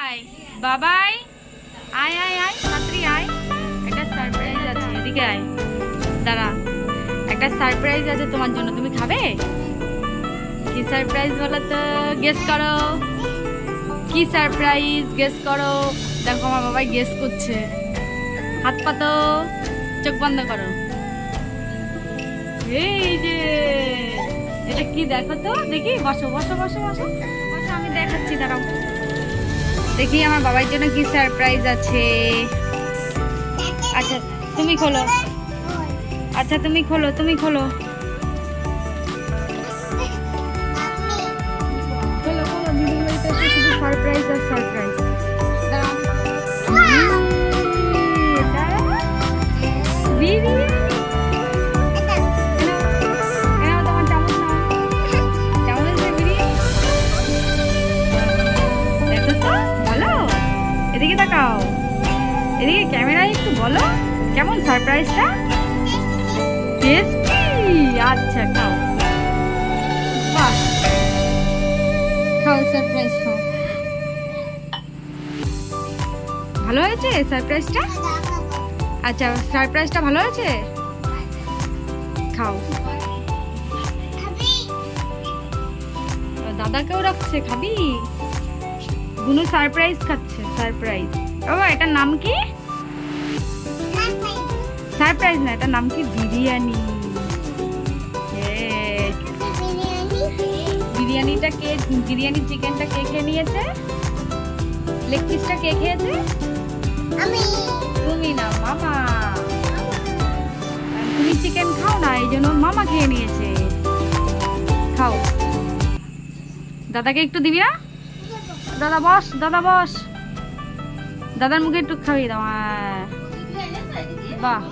আয় বাবাই, আয় আয় আয় ছাত্রী আয়, একটা সারপ্রাইজ আছে, এদিকে আয়। দাঁড়া, একটা সারপ্রাইজ আছে তোমার জন্য, তুমি খাবে? কি সারপ্রাইজ বলো তো, গেস করো কি সারপ্রাইজ, গেস করো। দেখো আমার বাবাই গেস করছে, হাত পাতো, চোখ বন্ধ করো। এই যে এটা কি দেখো তো, দেখি, বসো বসো বসো বসো বসো, আমি দেখাচ্ছি, দাঁড়াও। দেখি আমার বাবার জন্য কি সারপ্রাইজ আছে। আচ্ছা তুমি খোলো, আচ্ছা তুমি খোলো, তুমি খোলো খোলো খোলো। দিদির বাড়িতে এসে শুধু সারপ্রাইজ আর সারপ্রাইজ। এদিকে তাকাও, এদিকে ক্যামেরায় একটু বলো কেমন সারপ্রাইজটা। টেস্টি, আচ্ছা খাও, বাহ খাও, সারপ্রাইজ খাও। ভালো হয়েছে সারপ্রাইজটা? আচ্ছা সারপ্রাইজটা ভালো হয়েছে, খাও। দাদাকেও রাখছে, খাবি? বুনু সারপ্রাইজ খাচ্ছে, সারপ্রাইজ। বাবা এটার নাম কি? সারপ্রাইজ না, এটার নাম কি? বিরিয়ানি। বিরিয়ানিটা কে, বিরিয়ানি চিকেনটা কে খেয়ে নিয়েছে? লেগ পিসটা কে খেয়েছে? আমি। তুমি না, মামা। তুমি চিকেন খাও না, এই জন্য মামা খেয়ে নিয়েছে। খাও, দাদাকে একটু দিবি না? দাদা বস, দাদা বস, দাদার মুখে একটু খাইয়ে দাও। বাহ।